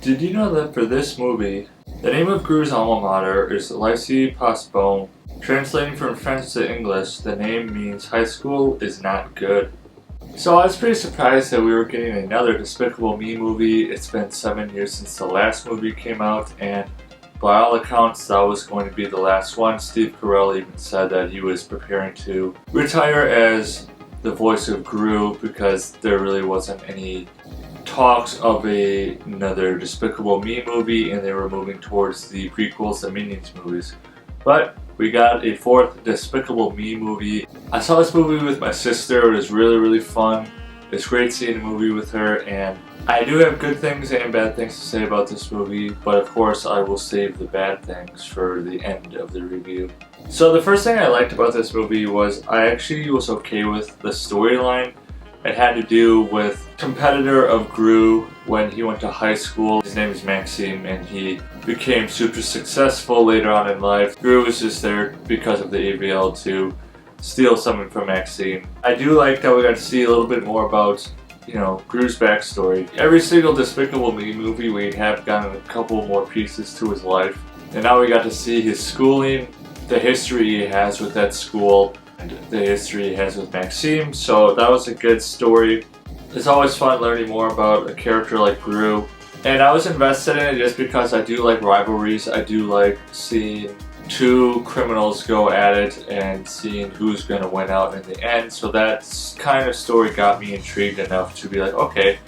Did you know that for this movie, the name of Gru's alma mater is Lycée Postbone? Translating from French to English, the name means high school is not good. So I was pretty surprised that we were getting another Despicable Me movie. It's been 7 years since the last movie came out, and by all accounts that was going to be the last one. Steve Carell even said that he was preparing to retire as the voice of Gru because there really wasn't any talks of another Despicable Me movie, and they were moving towards the prequels, the Minions movies. But we got a fourth Despicable Me movie. I saw this movie with my sister. It was really fun. It's great seeing a movie with her, and I do have good things and bad things to say about this movie, but of course I will save the bad things for the end of the review. So the first thing I liked about this movie was I actually was okay with the storyline. It had to do with competitor of Gru when he went to high school. His name is Maxime, and he became super successful later on in life. Gru was just there because of the AVL to steal something from Maxime. I do like that we got to see a little bit more about, Gru's backstory. Every single Despicable Me movie we have gotten a couple more pieces to his life. And now we got to see his schooling, the history he has with that school, and the history he has with Maxime. So that was a good story. It's always fun learning more about a character like Gru. And I was invested in it just because I do like rivalries. I do like seeing two criminals go at it and seeing who's going to win out in the end. So that kind of story got me intrigued enough to be like, okay,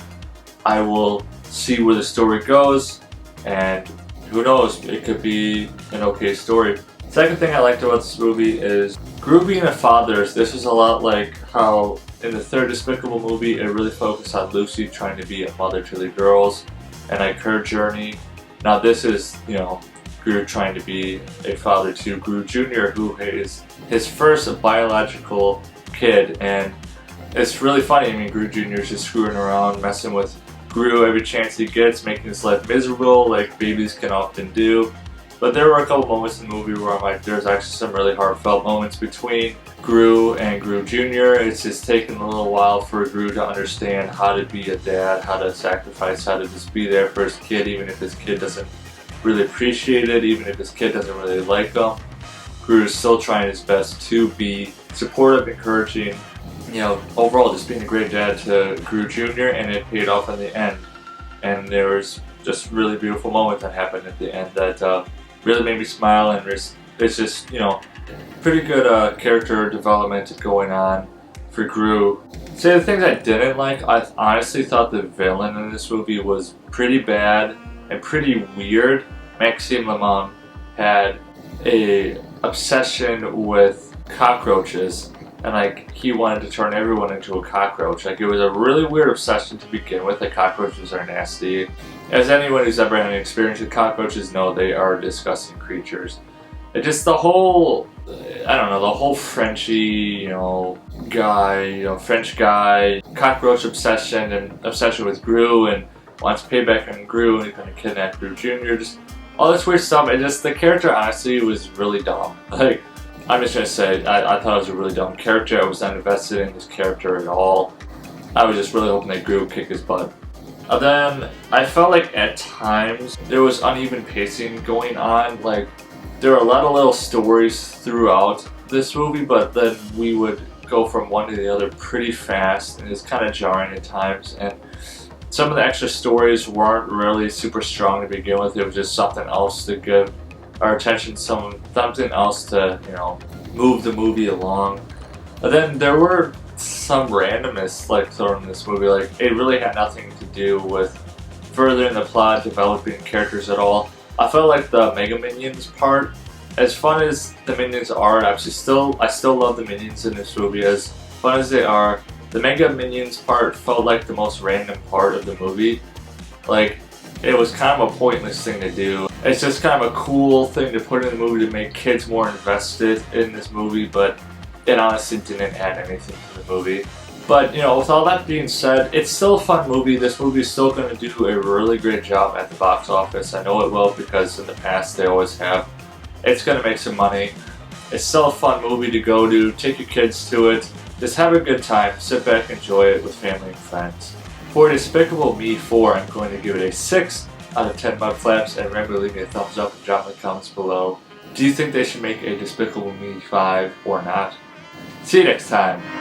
I will see where the story goes, and who knows, it could be an okay story. Second thing I liked about this movie is Gru being a father. This was a lot like how in the third Despicable movie it really focused on Lucy trying to be a mother to the girls and like her journey. Now this is, Gru trying to be a father to Gru Jr., who is his first biological kid, and it's really funny. I mean, Gru Jr. is just screwing around, messing with Gru every chance he gets, making his life miserable like babies can often do. But there were a couple moments in the movie where I'm like, there's actually some really heartfelt moments between Gru and Gru Jr. It's just taken a little while for Gru to understand how to be a dad, how to sacrifice, how to just be there for his kid, even if his kid doesn't really appreciate it, even if his kid doesn't really like him. Gru is still trying his best to be supportive, encouraging, overall just being a great dad to Gru Jr., and it paid off in the end. And there was just really beautiful moments that happened at the end that really made me smile, and it's just, pretty good character development going on for Gru. So the things I didn't like, I honestly thought the villain in this movie was pretty bad and pretty weird. Maxime Lemon had a obsession with cockroaches, and he wanted to turn everyone into a cockroach. It was a really weird obsession to begin with. Cockroaches are nasty. As anyone who's ever had an experience with cockroaches know, they are disgusting creatures. It just the whole Frenchy, guy, French guy, cockroach obsession and obsession with Gru, and wants payback on Gru, and he's gonna kidnap Gru Jr. Just all this weird stuff. And just the character honestly was really dumb. I'm just gonna say, I thought it was a really dumb character. I was not invested in this character at all. I was just really hoping that Gru would kick his butt. And then I felt like at times there was uneven pacing going on. There were a lot of little stories throughout this movie, but then we would go from one to the other pretty fast, and it's kind of jarring at times. And some of the extra stories weren't really super strong to begin with. It was just something else to give our attention, something else to, move the movie along. And then there were some randomness thrown in this movie. It really had nothing to do with furthering the plot, developing characters at all. I felt like the Mega Minions part, as fun as the Minions are, I still love the Minions in this movie. As fun as they are, the Mega Minions part felt like the most random part of the movie. It was kind of a pointless thing to do. It's just kind of a cool thing to put in the movie to make kids more invested in this movie, but it honestly didn't add anything to the movie. But, with all that being said, it's still a fun movie. This movie is still going to do a really great job at the box office. I know it will because in the past they always have. It's going to make some money. It's still a fun movie to go to. Take your kids to it. Just have a good time. Sit back, enjoy it with family and friends. For Despicable Me 4, I'm going to give it a 6 out of 10 Mudflaps, and remember to leave me a thumbs up and drop in the comments below. Do you think they should make a Despicable Me 5 or not? See you next time!